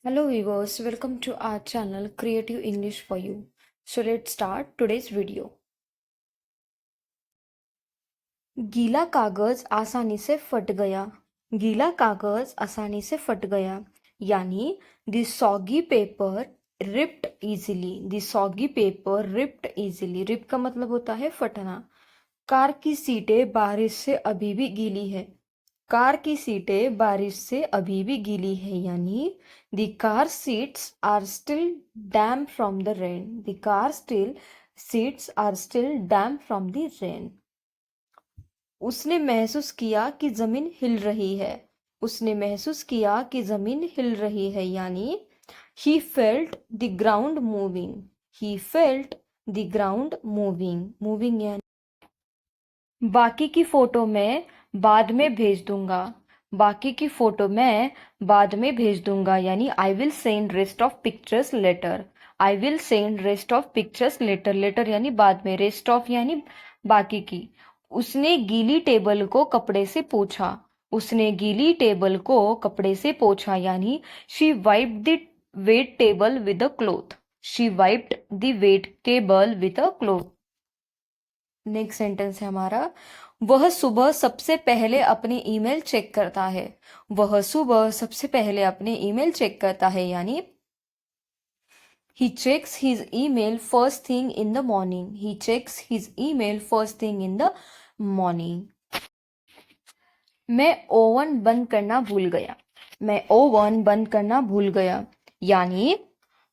Hello viewers, welcome to our channel Creative English for You. So let's start today's video. गीला कागज आसानी से फट गया. गीला कागज आसानी से फट गया यानी the soggy paper ripped easily. The soggy paper ripped easily. Rip का मतलब होता है फटना. कार की सीटें बारिश से अभी भी गीली है. कार की सीटें बारिश से अभी भी गीली है यानी the car seats are still damp from the rain. The car still seats are still damp from the rain. उसने महसूस किया कि जमीन हिल रही है. उसने महसूस किया कि जमीन हिल रही है यानी he felt the ground moving. He felt the ground moving. Moving यानी बाकी की फोटो मैं बाद में भेज दूंगा. बाकी की फोटो मैं बाद में भेज दूंगा यानी I will send rest of pictures later. I will send rest of pictures later. Later यानी बाद में, रेस्ट ऑफ यानी बाकी की. उसने गीली टेबल को कपड़े से पोंछा. उसने गीली टेबल को कपड़े से पोंछा यानी she wiped the wet table with a cloth. She wiped the wet table with a cloth. Next sentence है हमारा, वह सुबह सबसे पहले अपने ईमेल चेक करता है. वह सुबह सबसे पहले अपने ईमेल चेक करता है यानी he checks his email first thing in the morning. He checks his email first thing in the morning. मैं ओवन बंद करना भूल गया. मैं ओवन बंद करना भूल गया यानी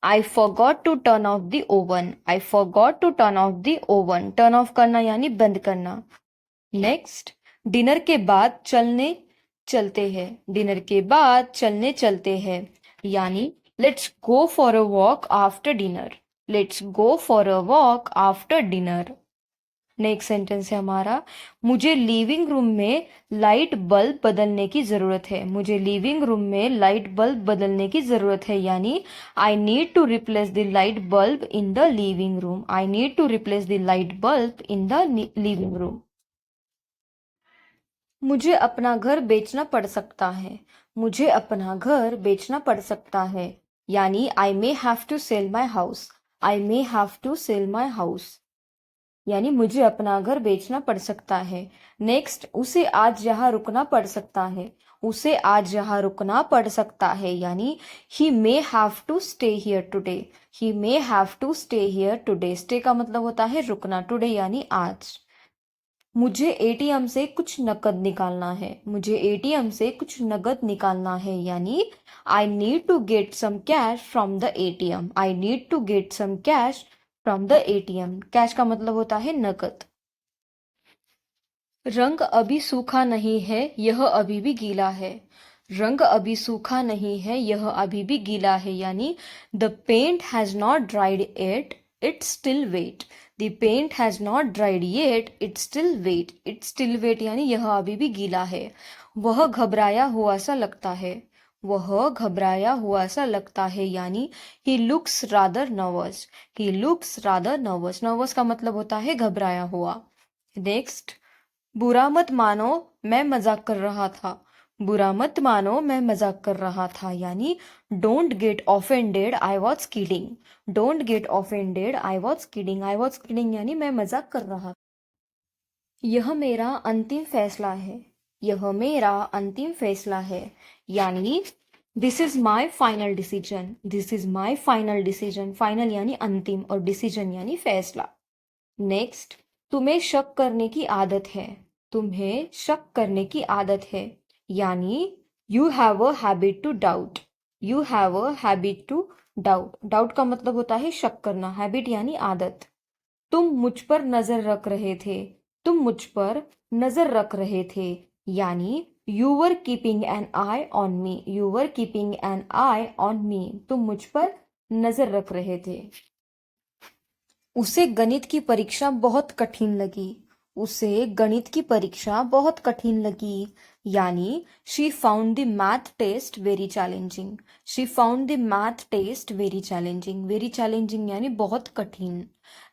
I forgot to turn off the oven. I forgot to turn off the oven. Turn off करना यानी बंद करना. नेक्स्ट, डिनर के बाद चलने चलते हैं. डिनर के बाद चलने चलते हैं यानी let's go for a walk after dinner. Let's go for a walk after dinner. Next sentence है हमारा, मुझे लिविंग रूम में लाइट बल्ब बदलने की ज़रूरत है. मुझे लिविंग रूम में लाइट बल्ब बदलने की ज़रूरत है यानी I need to replace the light bulb in the living room. I need to replace the light bulb in the living room. मुझे अपना घर बेचना पड़ सकता है. मुझे अपना घर बेचना पड़ सकता है यानी I may have to sell my house. I may have to sell my house यानी मुझे अपना घर बेचना पड़ सकता है. नेक्स्ट, उसे आज यहाँ रुकना पड़ सकता है. उसे आज यहाँ रुकना पड़ सकता है यानी he may have to stay here today. He may have to stay here today. Stay का मतलब होता है रुकना. टुडे यानी आज. मुझे एटीएम से कुछ नकद निकालना है. मुझे एटीएम से कुछ नकद निकालना है यानी I need to get some cash from the ATM. I need to get some cash from the ATM. Cash का मतलब होता है नकद. रंग अभी सूखा नहीं है, यह अभी भी गीला है. रंग अभी सूखा नहीं है, यह अभी भी गीला है यानी the paint has not dried it, it still wet. The paint has not dried yet, it still wet. It still wet यानी यह अभी भी गीला है. वह घबराया हुआ सा लगता है. वह घबराया हुआ सा लगता है यानी he looks rather nervous. He looks rather nervous. Nervous का मतलब होता है घबराया हुआ. नेक्स्ट, बुरा मत मानो मैं मजाक कर रहा था. बुरा मत मानो मैं मजाक कर रहा था यानी don't get offended, I was kidding. Don't get offended, I was kidding. I was kidding यानी मैं मजाक कर रहा था. यह मेरा अंतिम फैसला है. यह मेरा अंतिम फैसला है यानी this is my final decision. This is my final decision. Final यानी अंतिम और डिसीजन यानी फैसला. नेक्स्ट, तुम्हें शक करने की आदत है. तुम्हें शक करने की आदत है यानी you have a habit to doubt. You have a habit to doubt. Doubt का मतलब होता है शक करना. हैबिट यानी आदत. तुम मुझ पर नजर रख रहे थे. तुम मुझ पर नजर रख रहे थे यानी you were keeping an I on me. You were keeping an I on me. तुम मुझ पर नजर रख रहे थे. उसे गणित की परीक्षा बहुत कठिन लगी. उसे गणित की परीक्षा बहुत कठिन लगी यानी she found the math test very challenging. She found the math test very challenging. Very challenging यानी बहुत कठिन.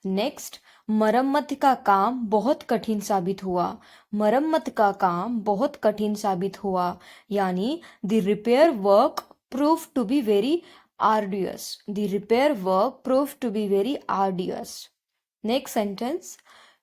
नेक्स्ट, मरम्मत का काम बहुत कठिन साबित हुआ. मरम्मत का काम बहुत कठिन साबित हुआ यानी the repair work proved to be very arduous. The repair work proved to be very arduous. Next sentence,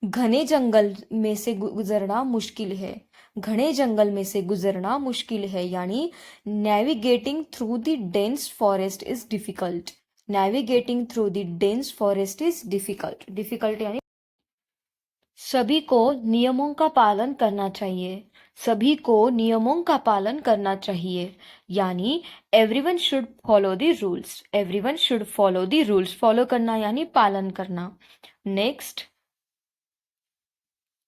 घने जंगल में से गुजरना मुश्किल है. घने जंगल में से गुजरना मुश्किल है यानी navigating through the dense forest is difficult. Navigating through the dense forest is difficult. Difficult यानी सभी को नियमों का पालन करना चाहिए. सभी को नियमों का पालन करना चाहिए यानी everyone should follow the rules. Everyone should follow the rules. Follow करना यानी पालन करना. नेक्स्ट,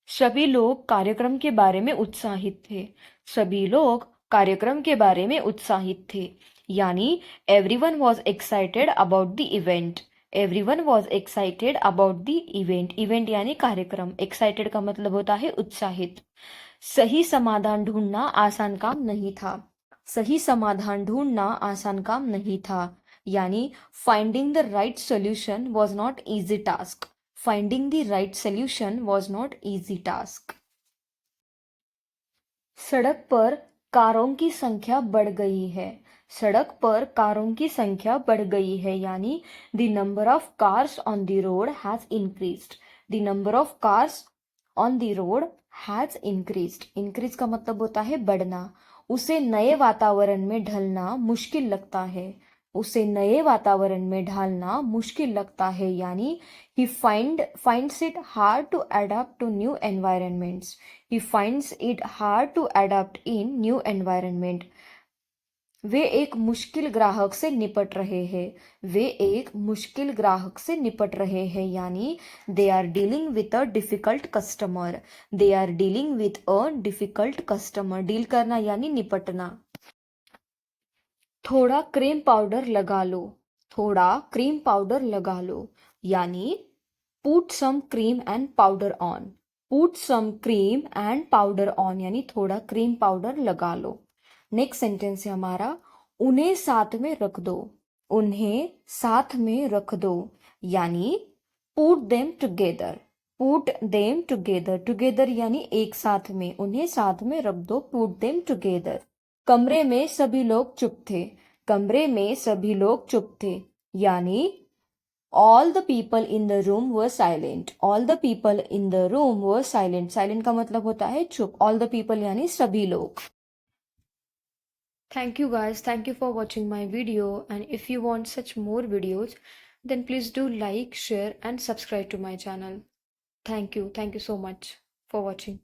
सभी लोग कार्यक्रम के बारे में उत्साहित थे. सभी लोग कार्यक्रम के बारे में उत्साहित थे यानी everyone was excited about the event. Everyone was excited about the event. Event यानी कार्यक्रम. एक्साइटेड का मतलब होता है उत्साहित. सही समाधान ढूंढना आसान काम नहीं था. सही समाधान ढूंढना आसान काम नहीं था यानी finding the right solution was not easy task. Finding the right solution was not easy task. सड़क पर कारों की संख्या बढ़ गई है. सड़क पर कारों की संख्या बढ़ गई है यानी the number of cars on the road has increased. The number of cars on the road has increased. Increase का मतलब होता है बढ़ना. उसे नए वातावरण में ढलना मुश्किल लगता है. उसे नए वातावरण में ढालना मुश्किल लगता है यानी he finds it hard to adapt to new environments. He finds it hard to adapt in new environment. वे एक मुश्किल ग्राहक से निपट रहे हैं. वे एक मुश्किल ग्राहक से निपट रहे हैं यानी they are dealing with a difficult customer. They are dealing with a difficult customer. Deal करना यानी निपटना. थोड़ा क्रीम पाउडर लगा लो. थोड़ा क्रीम पाउडर लगा लो यानी put some cream and powder on. Put some cream and powder on यानी थोड़ा क्रीम पाउडर लगा लो. नेक्स्ट सेंटेंस है हमारा, उन्हें साथ में रख दो. उन्हें साथ में रख दो यानी put them together. Put them together. Together यानी एक साथ में. उन्हें साथ में रख दो. Put them together. कमरे में सभी लोग चुप थे. कमरे में सभी लोग चुप थे यानी all the people in the room were silent. All the people in the room were silent. Silent का मतलब होता है चुप. All the people यानी सभी लोग. Thank you guys. Thank you for watching my video. And if you want such more videos, then please do like, share and subscribe to my channel. Thank you. Thank you so much for watching.